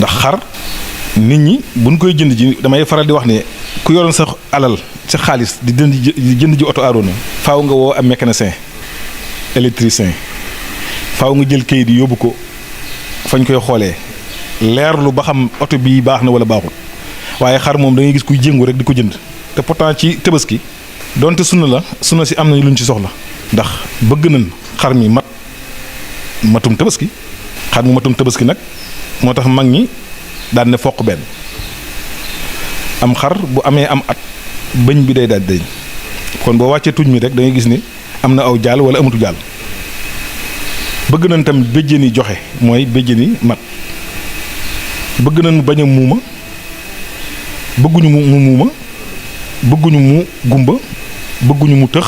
ndax xar nit ñi buñ koy jënd ji damay faral di wax ne ku yoroon sa alal sa xaalis di jënd ji oto Arona faaw nga woo am mécanicien électricien faaw nga jël kayit yi yóbbu ko fañ koy xoolee leerlu ba xam oto bii baax na wala baaxul waaye xar moom da ngay gis kuy jéngu rek di ko jënd te pourtant ci Tabaski donte sunna si am nañu luñ ci soxla ndax bëgg nañ xar mi matum Tabaski xar mu matum Tabaski nag moo tax mag ñi daan ne foq benn am xar bu amee am at bëñ bi day daal dañ kon boo wàccee tuñ mi rek da ngay gis ni am na aw jaal wala amatu jaal bëgg nañ tam béjjén yi joxe mooy béjjén yi mat bëgg nañ mu bañ a muuma bëgguñu mu muuma bëgguñu mu gumba bëgguñu mu tëx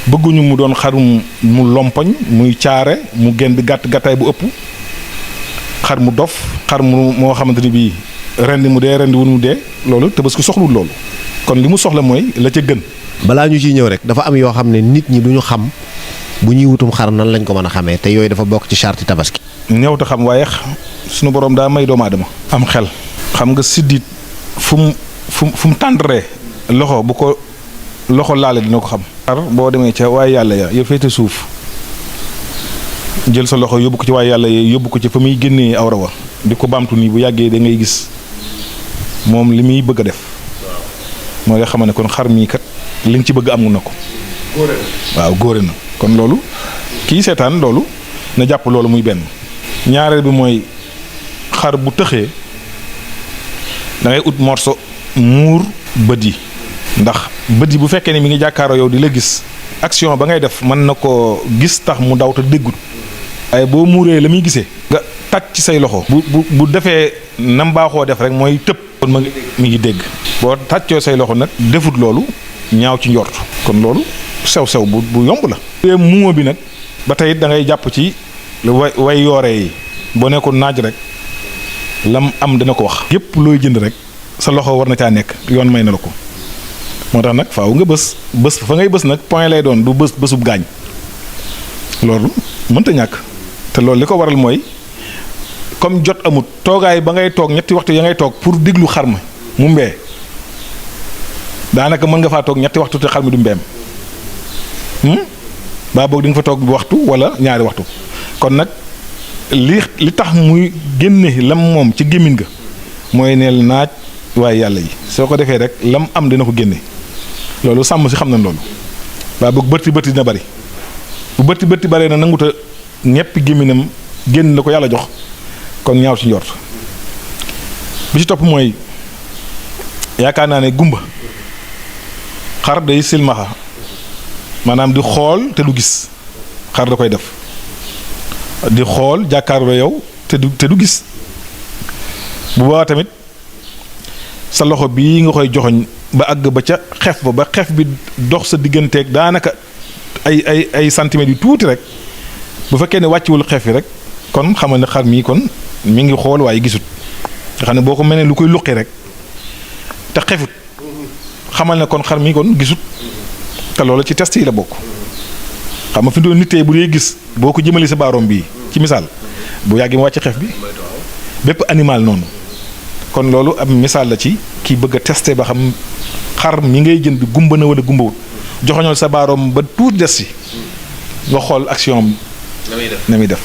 bëgguñu mu doon xarum mu lompoñ muy caare mu gën di gàttaay bu ëpp xar mu dof xar mu moo xamante ni bii rendi mu dee rendi wu mu dee loolu Tabaski soxlul loolu kon li mu soxla mooy la ca gën. balaa ñu ciy ñëw rek dafa am yoo xam ne nit ñi duñu xam bu ñuy wutum xar nan lañ ko mën a xamee te yooyu dafa bokk ci charte Tabaski. ñëw te xam waaye sunu borom daa may doomu aadama am xel xam nga siddit fu mu tàndaree loxo bu ko loxo laale dina ko xam. xar boo demee ca waaye yàlla ya féete suuf jël sa loxo yóbbu ko ci waaye yàlla ya yóbbu ko ci fa muy génnee awra wa di ko baamtu nii bu yàggee da ngay gis moom li muy bëgg a def moo lay xamal ne kon xar mii kat li nga ci bëgg amu na ko. waaw góore na kon loolu kii seetaan loolu na jàpp loolu muy benn. ñaareel bi mooy xar bu tëxee da ngay ut morso muur bët yi ndax bët yi bu fekkee ne mi ngi jàkkaaroo yow di la gis action ba ngay def mën na ko gis tax mu daw te déggul waaye boo muuree la muy gisee nga tàcc ci say loxo bu defee nam baaxoo def rek mooy tëb kon mi ngi dégg boo tàccoo say loxo nag defut loolu ñaaw ci njort kon loolu sew bu yomb la muuma bi nag ba tey da ngay jàpp ci way yooree yi boo nekkoon naaj rek lam am dina ko wax yépp looy jënd rek sa loxo war na caa nekk yoon may na la ko moo tax nag faaw nga bës fa ngay bës nag point lay doon du bësub gaañ loolu mënta ñàkk te loolu li ko waral mooy comme jot amut toogaay ba ngay toog ñetti waxtu ya ngay toog pour diglu xar ma mu mbee daanaka mën nga faa toog ñetti waxtu te xar mi du mbeem baa boog di nga fa toog waxtu wala ñaari waxtu kon nag li tax muy génne lam moom ci gémmiñ ga mooy neel naaj waaye yàlla yi soo ko defee rek lam am dina ko génne loolu sàmm si xam na loolu baa boog bërti dina bari bu bërti baree na nanguta ñeppi gémminam génn la ko yàlla jox kon ñaaw ci njort bi ci topp mooy yaakaar naa ne gumba xar day silmaxa maanaam di xool te du gis xar da koy def di xool jàkkaarloo yow te du gis bu boobaa tamit sa loxo bii nga koy joxoñ ba àgg ba ca xef ba xef bi dox sa digganteeg daanaka ay centimètres yu tuuti rek bu fekkee ne wàcciwul xef yi rek kon xamal ne xar mii kon mi ngi xool waaye gisut nga xam ne boo ko mel ne lu koy luqi rek te xefut xamal ne kon xar mii kon gisut te loolu ci test yi la bokk xam nga fi doon nit tey bu dee gis boo ko jëmali sa baaroom bii ci misaal bu yàggee mu wàcc xef bi bépp animal noonu kon loolu am misaal la ci kii bëgg a testé ba xam xar mi ngay jënd gumba na wala gumbawut joxoñol sa baaroom ba tuuti des si nga xool action am na muy def.